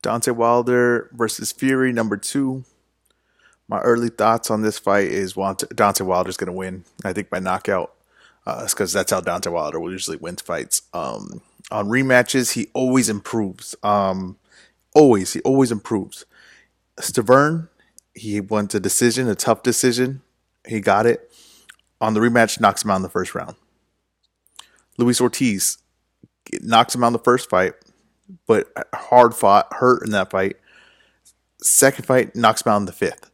Deontay Wilder versus Fury, number two. My early thoughts on this fight is Deontay Wilder's going to win. I think by knockout. It's because that's how Deontay Wilder will usually win fights. On rematches, he always improves. He always improves. Stavern, he wants a decision, a tough decision. He got it. On the rematch, knocks him out in the first round. Luis Ortiz knocks him out in the first fight, but hard fought, hurt in that fight. Second fight, knocks him out in the fifth.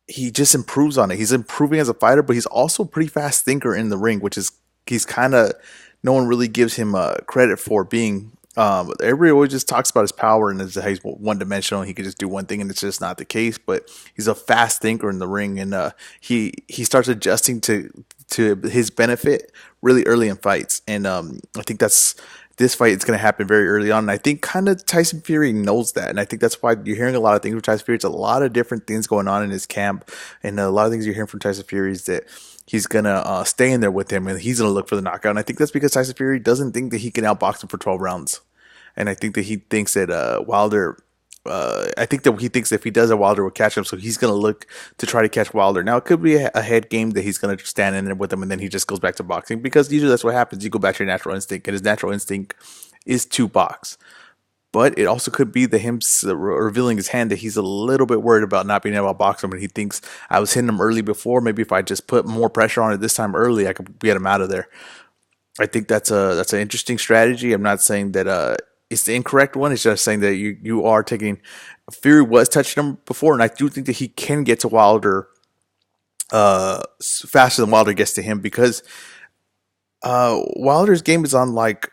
He just improves on it. He's improving as a fighter, but he's also a pretty fast thinker in the ring, which is he's kind of no one really gives him credit for being. Everybody always just talks about his power and how he's one dimensional. He can just do one thing, and it's just not the case. But he's a fast thinker in the ring, and he starts adjusting to his benefit really early in fights. And I think this fight is going to happen very early on. And I think kind of Tyson Fury knows that. And I think that's why you're hearing a lot of things with Tyson Fury. It's a lot of different things going on in his camp. And a lot of things you're hearing from Tyson Fury is that he's going to stay in there with him and he's going to look for the knockout. And I think that's because Tyson Fury doesn't think that he can outbox him for 12 rounds. And I think that he thinks that Wilder I think that he thinks if he does it, Wilder will catch him. So he's going to look to try to catch Wilder. Now, it could be a head game that he's going to stand in there with him and then he just goes back to boxing because usually that's what happens. You go back to your natural instinct, and his natural instinct is to box. But it also could be that him revealing his hand that he's a little bit worried about not being able to box him. And he thinks I was hitting him early before. Maybe if I just put more pressure on it this time early, I could get him out of there. I think that's an interesting strategy. I'm not saying that it's the incorrect one. It's just saying that you are taking. Fury was touching him before, and I do think that he can get to Wilder faster than Wilder gets to him because Wilder's game is on like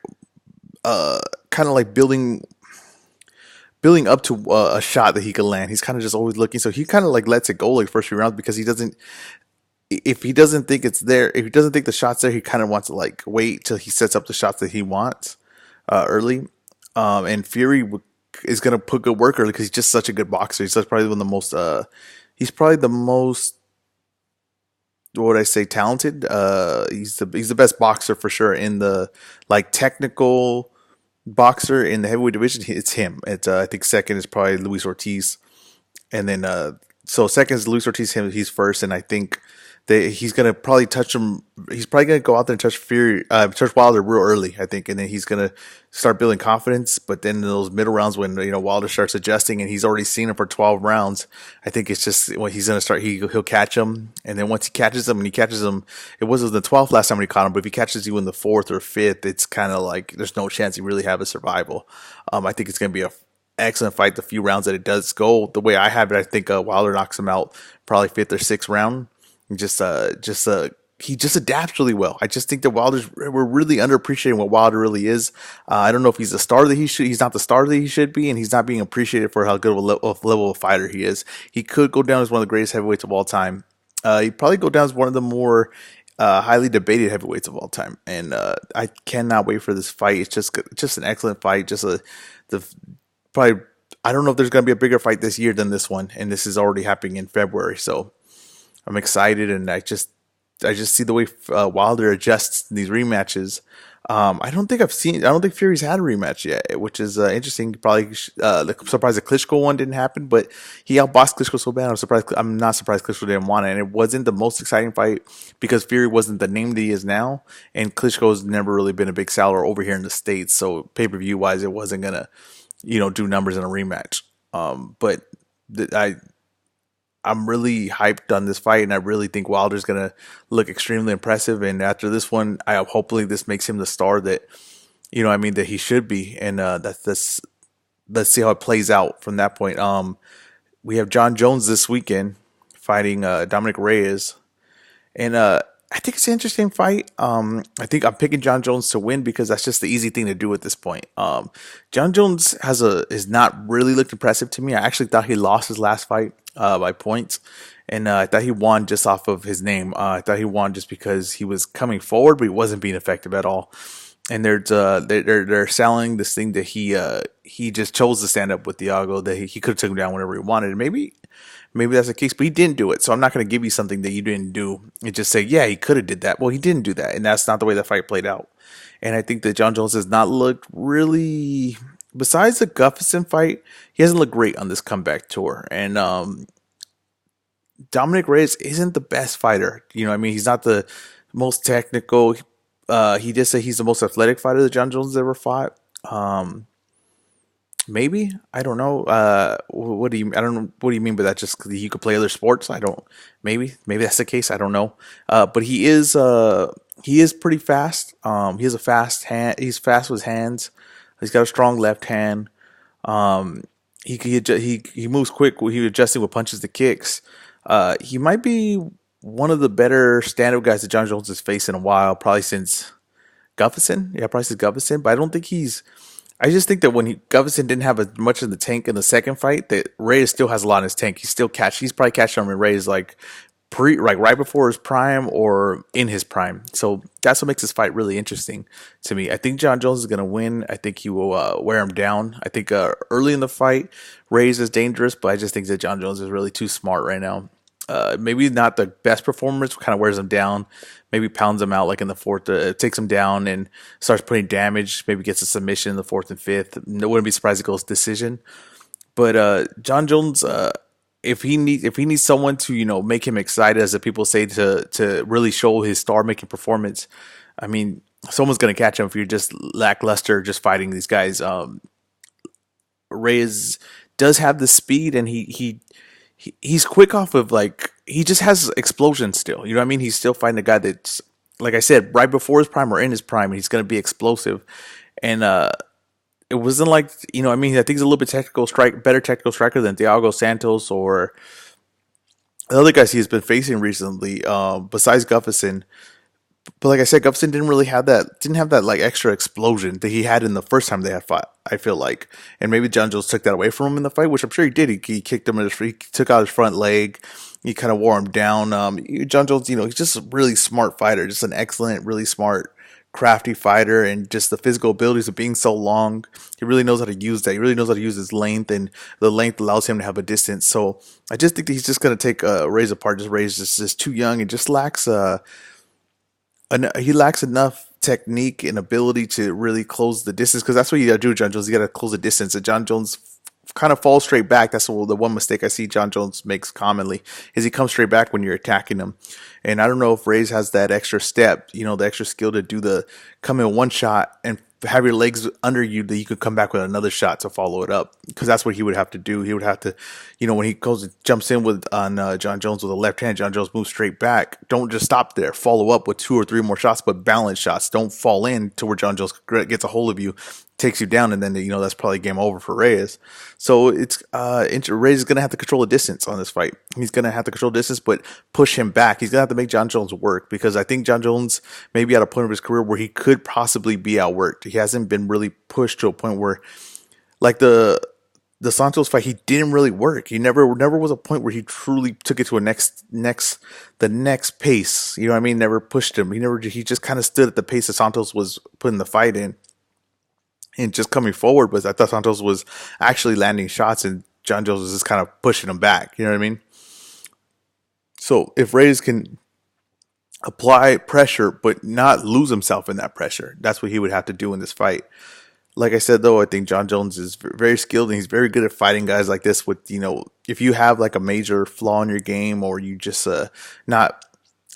kind of like building up to a shot that he could land. He's kind of just always looking, so he kind of like lets it go like first few rounds because he doesn't. If he doesn't think it's there, if he doesn't think the shot's there, he kind of wants to like wait till he sets up the shots that he wants early. And Fury is going to put good work early because he's just such a good boxer. He's probably one of the most. He's probably the most. What would I say? Talented. He's the best boxer for sure in the like technical boxer in the heavyweight division. It's him. It's I think second is probably Luis Ortiz, and then so second is Luis Ortiz. He's first, and I think he's gonna probably touch him. He's probably gonna go out there and touch Wilder real early, I think, and then he's gonna start building confidence. But then in those middle rounds, when Wilder starts adjusting, and he's already seen him for 12 rounds, I think it's just when he's gonna start. He'll catch him, and then once he catches him, it wasn't the 12th last time when he caught him, but if he catches you in the fourth or fifth, it's kind of like there's no chance he really have a survival. I think it's gonna be a excellent fight. The few rounds that it does go the way I have it, I think Wilder knocks him out probably fifth or sixth round. He just adapts really well. I just think that we're really underappreciating what Wilder really is. I don't know if he's the star that he's not the star that he should be, and he's not being appreciated for how good of a level of fighter he is. He could go down as one of the greatest heavyweights of all time. He'd probably go down as one of the more highly debated heavyweights of all time. And I cannot wait for this fight. It's just an excellent fight. Probably I don't know if there's going to be a bigger fight this year than this one, and this is already happening in February. So I'm excited, and I just see the way Wilder adjusts these rematches. I don't think Fury's had a rematch yet, which is interesting. Probably surprised the Klitschko one didn't happen, but he outboxed Klitschko so bad. I'm not surprised Klitschko didn't want it, and it wasn't the most exciting fight because Fury wasn't the name that he is now, and Klitschko's never really been a big seller over here in the States. So pay-per-view wise, it wasn't gonna do numbers in a rematch. But I'm really hyped on this fight, and I really think Wilder's gonna look extremely impressive. And after this one, hopefully this makes him the star that that he should be. And let's see how it plays out from that point. We have Jon Jones this weekend fighting Dominick Reyes, and I think it's an interesting fight. I think I'm picking Jon Jones to win because that's just the easy thing to do at this point. Jon Jones is not really looked impressive to me. I actually thought he lost his last fight by points, and I thought he won just off of his name. I thought he won just because he was coming forward, but he wasn't being effective at all. And they're selling this thing that he just chose to stand up with Thiago, that he could have taken him down whenever he wanted. And maybe that's the case, but he didn't do it. So I'm not going to give you something that you didn't do and just say, yeah, he could have did that. Well, he didn't do that, and that's not the way the fight played out. And I think that Jon Jones has not looked really besides the Gustafson fight, he hasn't looked great on this comeback tour. And Dominick Reyes isn't the best fighter. You know, I mean, he's not the most technical. He did say he's the most athletic fighter that Jon Jones ever fought. Um, Maybe, I don't know. What do you? I don't know. What do you mean by that? Just 'cause he could play other sports? I don't. Maybe that's the case. I don't know. But he is pretty fast. He has a fast hand. He's fast with his hands. He's got a strong left hand. Um, he moves quick. He adjusting with punches to kicks. He might be one of the better stand-up guys that Jon Jones has faced in a while, probably since Gustafson. Yeah, probably since Gustafson. But I don't think he's. I just think that when Gustafson didn't have as much in the tank in the second fight, that Reyes still has a lot in his tank. He's probably catching him in Reyes like right before his prime or in his prime. So that's what makes this fight really interesting to me. I think Jon Jones is going to win. I think he will wear him down. I think early in the fight, Reyes is dangerous, but I just think that Jon Jones is really too smart right now. Maybe not the best performance, kind of wears him down. Maybe pounds him out like in the fourth, takes him down and starts putting damage. Maybe gets a submission in the fourth and fifth. No, wouldn't be surprised if it goes decision. But Jon Jones, if he needs someone to make him excited, as the people say, to really show his star making performance, I mean, someone's gonna catch him if you're just lackluster, just fighting these guys. Reyes does have the speed, and he's quick off of he just has explosion still. You know what I mean? He's still fighting a guy that's, like I said, right before his prime or in his prime, and he's gonna be explosive. And it wasn't like, I mean, I think he's a little bit better technical striker than Thiago Santos or the other guys he's been facing recently, besides Gustafson. But like I said, Gustafson didn't have that like extra explosion that he had in the first time they had fought, I feel like. And maybe Jon Jones took that away from him in the fight, which I'm sure he did. He kicked him he took out his front leg. He kind of wore him down. Jon Jones, he's just a really smart fighter, just an excellent, really smart, crafty fighter, and just the physical abilities of being so long. He really knows how to use that. He really knows how to use his length, and the length allows him to have a distance. So I just think that he's just going to take Reyes apart. Reyes is just too young and just lacks he lacks enough technique and ability to really close the distance, because that's what you got to do, Jon Jones. You got to close the distance. And Jon Jones kind of falls straight back. That's the one mistake I see Jon Jones makes commonly, is he comes straight back when you're attacking him. And I don't know if Reyes has that extra step, the extra skill to do the come in one shot and have your legs under you, that you could come back with another shot to follow it up, because that's what he would have to do. He would have to, when he jumps in on Jon Jones with a left hand, Jon Jones moves straight back. Don't just stop there. Follow up with 2 or 3 more shots, but balanced shots. Don't fall in to where Jon Jones gets a hold of you, takes you down, and then that's probably game over for Reyes. So it's Reyes is gonna have to control the distance on this fight. He's gonna have to control distance, but push him back. He's gonna have to make Jon Jones work, because I think Jon Jones may be at a point of his career where he could possibly be outworked. He hasn't been really pushed to a point where, like the Santos fight, he didn't really work. He never was a point where he truly took it to a the next pace. You know what I mean? Never pushed him. He just kind of stood at the pace that Santos was putting the fight in. And just coming forward, but I thought Santos was actually landing shots, and Jon Jones was just kind of pushing him back. You know what I mean? So if Reyes can apply pressure but not lose himself in that pressure, that's what he would have to do in this fight. Like I said, though, I think Jon Jones is very skilled, and he's very good at fighting guys like this. With if you have like a major flaw in your game, or you just not.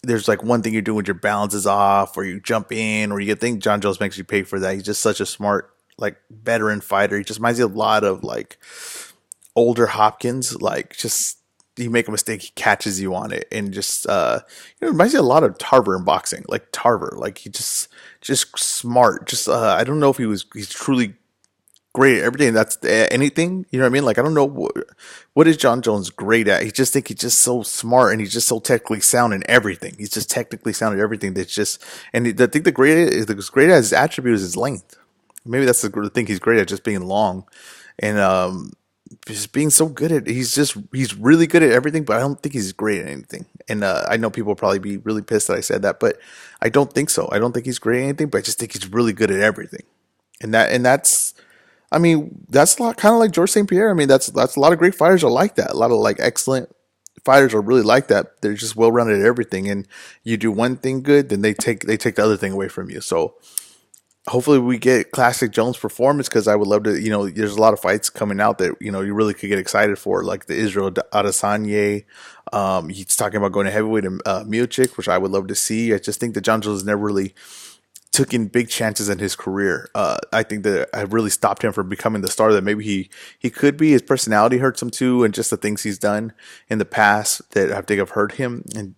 There's like one thing you're doing, your balance is off, or you jump in, or you think Jon Jones makes you pay for that. He's just such a smart, like, veteran fighter. He just reminds you a lot of like older Hopkins. Like, just you make a mistake, he catches you on it, and just it reminds you a lot of Tarver in boxing. Like Tarver, like he just smart. Just I don't know if he's truly great at everything. That's anything, you know what I mean? Like, I don't know what is Jon Jones great at. He's just so smart, and he's just so technically sound in everything. He's just technically sound in everything. That's just, and I think the great at his attribute is his length. Maybe that's the thing he's great at, just being long, and just being so good at. He's really good at everything, but I don't think he's great at anything. And I know people will probably be really pissed that I said that, but I don't think so. I don't think he's great at anything, but I just think he's really good at everything. And that's. I mean, that's a lot, kind of like George St. Pierre. I mean, that's a lot of great fighters are like that. A lot of like excellent fighters are really like that. They're just well rounded at everything, and you do one thing good, then they take the other thing away from you. So hopefully we get classic Jones performance, because I would love to. There's a lot of fights coming out that you really could get excited for, like the Israel Adesanya. He's talking about going to heavyweight and Miocic, which I would love to see. I just think that Jon Jones never really took in big chances in his career. I think that I really stopped him from becoming the star that maybe he could be. His personality hurts him too, and just the things he's done in the past that I think have hurt him. And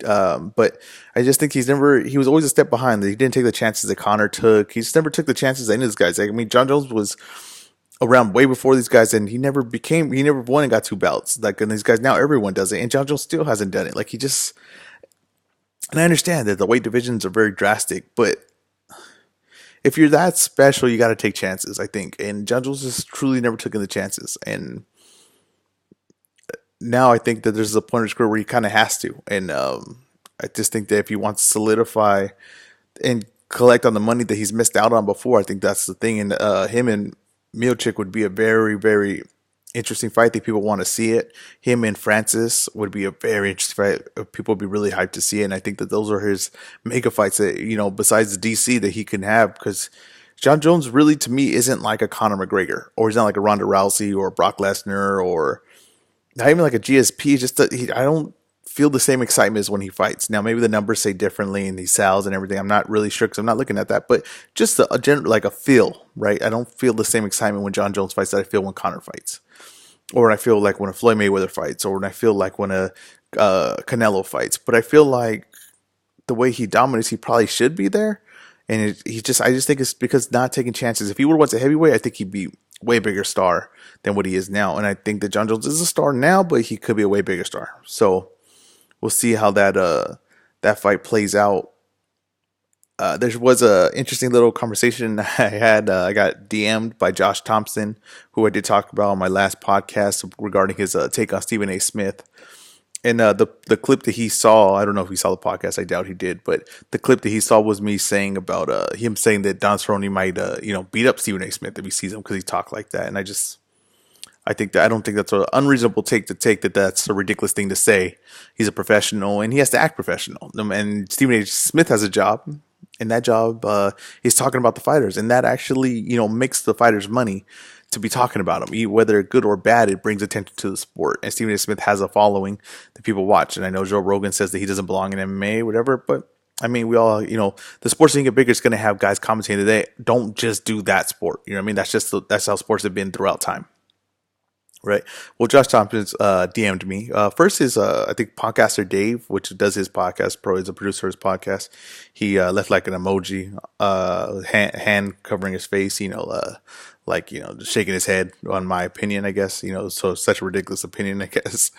but I just think he was always a step behind. He didn't take the chances that Connor took. He just never took the chances that any of these guys. I mean, Jon Jones was around way before these guys, and he never won and got two belts. Like, and these guys now, everyone does it, and Jon Jones still hasn't done it. Like, and I understand that the weight divisions are very drastic, but if you're that special, you got to take chances, I think. And Jon Jones just truly never took in the chances. And now I think that there's a point in his career where he kind of has to. And I just think that if he wants to solidify and collect on the money that he's missed out on before, I think that's the thing. And him and Miocic would be a very, very interesting fight. I think people want to see it. Him and Francis would be a very interesting fight. People would be really hyped to see it. And I think that those are his mega fights that, besides the DC, that he can have, because Jon Jones really, to me, isn't like a Conor McGregor, or he's not like a Ronda Rousey or a Brock Lesnar, or not even like a GSP. It's just that I don't feel the same excitement as when he fights. Now, maybe the numbers say differently and he sells and everything. I'm not really sure because I'm not looking at that, but just like a feel, right? I don't feel the same excitement when Jon Jones fights that I feel when Conor fights, or when I feel like when a Floyd Mayweather fights, or when I feel like when a Canelo fights. But I feel like the way he dominates, he probably should be there. And I just think it's because not taking chances. If he were once a heavyweight, I think he'd be way bigger star than what he is now. And I think that Jon Jones is a star now, but he could be a way bigger star. So we'll see how that fight plays out. There was a interesting little conversation I had. I got DM'd by Josh Thompson, who I did talk about on my last podcast regarding his take on Stephen A. Smith. And the clip that he saw, I don't know if he saw the podcast. I doubt he did. But the clip that he saw was me saying about him saying that Don Cerrone might beat up Stephen A. Smith if he sees him, because he talked like that. And I don't think that's an unreasonable take to take, that's a ridiculous thing to say. He's a professional and he has to act professional. And Stephen A. Smith has a job, and that job he's talking about the fighters, and that actually makes the fighters money to be talking about them. Whether good or bad, it brings attention to the sport. And Stephen A. Smith has a following that people watch. And I know Joe Rogan says that he doesn't belong in MMA, whatever, but I mean, we all, the sports that get bigger is going to have guys commentating today. Don't just do that sport. You know what I mean? That's how sports have been throughout time. Right. Well, Josh Thompson's DM'd me. First is, I think, podcaster Dave, which does his podcast, is a producer of his podcast. He left like an emoji, hand covering his face, just shaking his head on my opinion, I guess. So such a ridiculous opinion, I guess,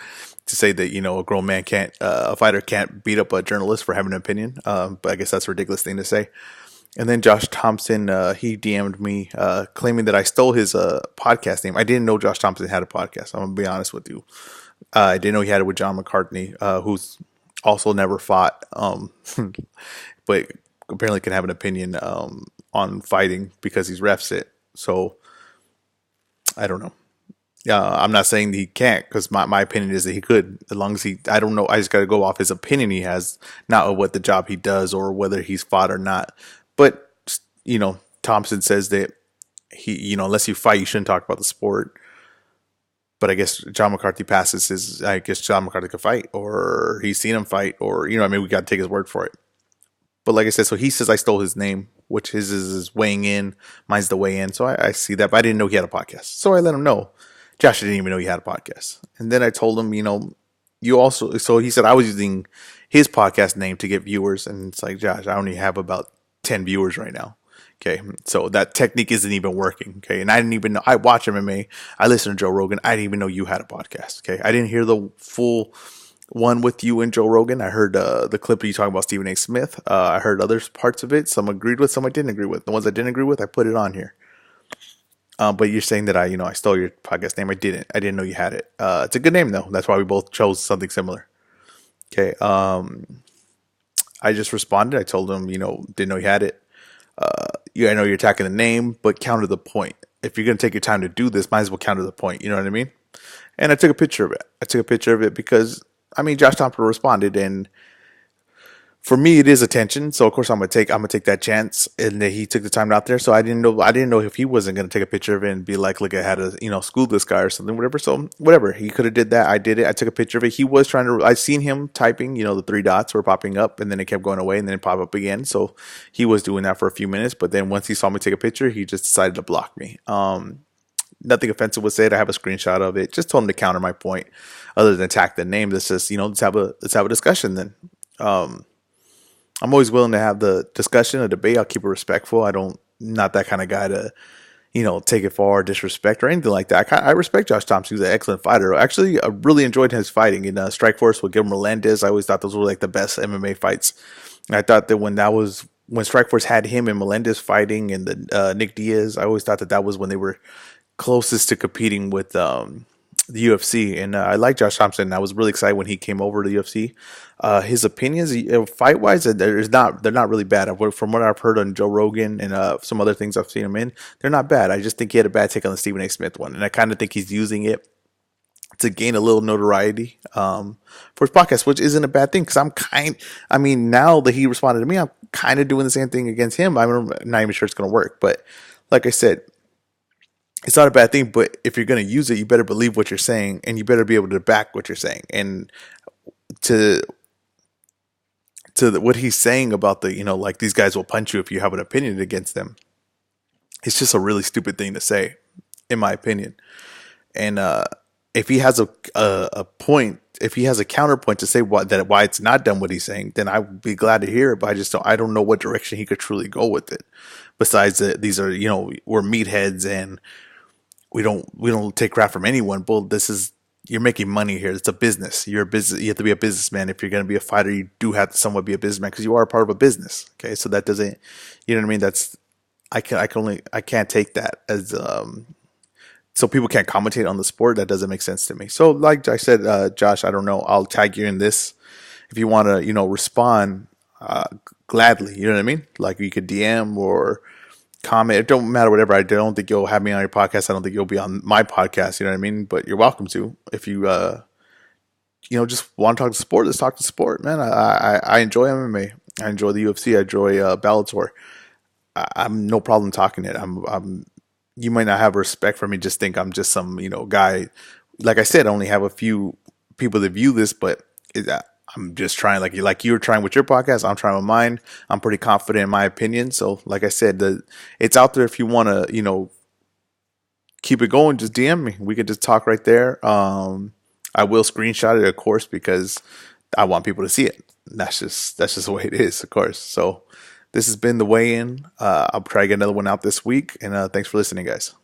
to say that, a grown man a fighter can't beat up a journalist for having an opinion. But I guess that's a ridiculous thing to say. And then Josh Thompson, he DM'd me claiming that I stole his podcast name. I didn't know Josh Thompson had a podcast. I'm going to be honest with you. I didn't know he had it with John McCartney, who's also never fought, but apparently can have an opinion on fighting because he's refs it. So I don't know. I'm not saying that he can't, because my opinion is that he could, as long as I don't know. I just got to go off his opinion he has, not what the job he does or whether he's fought or not. But, Thompson says that he, unless you fight, you shouldn't talk about the sport. But I guess John McCarthy passes I guess John McCarthy could fight, or he's seen him fight, or, we got to take his word for it. But like I said, so he says I stole his name, which his is weighing in. Mine's the weigh in. So I see that, but I didn't know he had a podcast. So I let him know. Josh didn't even know he had a podcast. And then I told him, you also, so he said I was using his podcast name to get viewers. And it's like, Josh, I only have about 10 viewers right now. Okay. So that technique isn't even working. Okay. And I didn't even know, I watch MMA. I listen to Joe Rogan. I didn't even know you had a podcast. Okay. I didn't hear the full one with you and Joe Rogan. I heard the clip of you talking about Stephen A. Smith. I heard other parts of it. Some agreed with, some I didn't agree with. The ones I didn't agree with, I put it on here. But you're saying that I stole your podcast name. I didn't. I didn't know you had it. It's a good name though. That's why we both chose something similar. Okay. I just responded. I told him, didn't know you had it. I know you're attacking the name, but counter the point. If you're going to take your time to do this, might as well counter the point. You know what I mean? And I took a picture of it. Because, Josh Thompson responded, and for me, it is attention. So of course I'm gonna take that chance, and that he took the time out there. So I didn't know if he wasn't gonna take a picture of it and be like, look, I had to school this guy or something, whatever. So whatever, he could have did that. I did it. I took a picture of it. He was trying to. I seen him typing. The three dots were popping up, and then it kept going away, and then it popped up again. So he was doing that for a few minutes, but then once he saw me take a picture, he just decided to block me. Nothing offensive was said. I have a screenshot of it. Just told him to counter my point, other than attack the name. Let's just let's have a discussion then. Um, I'm always willing to have the discussion, a debate. I'll keep it respectful. I don't not that kind of guy to take it far, disrespect or anything like that. I respect Josh Thompson. He's an excellent fighter. Actually, I really enjoyed his fighting in Strikeforce with Gilbert Melendez. I always thought those were like the best MMA fights. And I thought that when Strikeforce had him and Melendez fighting and the Nick Diaz, I always thought that was when they were closest to competing with the UFC. And I like Josh Thompson. I was really excited when he came over to the UFC. His opinions, fight wise, they're not really bad. From what I've heard on Joe Rogan and some other things I've seen him in, they're not bad. I just think he had a bad take on the Stephen A. Smith one, and I kind of think he's using it to gain a little notoriety for his podcast, which isn't a bad thing because now that he responded to me, I'm kind of doing the same thing against him. I'm not even sure it's going to work, but like I said, it's not a bad thing. But if you're going to use it, you better believe what you're saying, and you better be able to back what you're saying. And to what he's saying about like these guys will punch you if you have an opinion against them, it's just a really stupid thing to say, in my opinion. And if he has a point, if he has a counterpoint to say why it's not done what he's saying, then I would be glad to hear it. But I don't know what direction he could truly go with it. Besides that, these are we're meatheads and we don't take crap from anyone. But you're making money here. It's a business. You're a business. You have to be a businessman. If you're going to be a fighter, you do have to somewhat be a businessman because you are a part of a business. Okay, so that doesn't, you know what I mean? I can't take that as so people can't commentate on the sport. That doesn't make sense to me. So like I said, Josh, I don't know. I'll tag you in this if you want to, respond gladly. You know what I mean? Like you could DM or comment. It don't matter, whatever. I don't think you'll have me on your podcast. I don't think you'll be on my podcast. You know what I mean? But you're welcome to if you just want to talk to sport. Let's talk to sport, man. I enjoy MMA. I enjoy the UFC. I enjoy Bellator. I'm no problem talking it. You might not have respect for me. Just think I'm just some guy. Like I said, I only have a few people that view this, but I'm just trying, like you're trying with your podcast. I'm trying with mine. I'm pretty confident in my opinion. So, like I said, it's out there if you want to, keep it going. Just DM me. We could just talk right there. I will screenshot it, of course, because I want people to see it. That's just the way it is, of course. So, this has been the weigh-in. I'll try to get another one out this week, and thanks for listening, guys.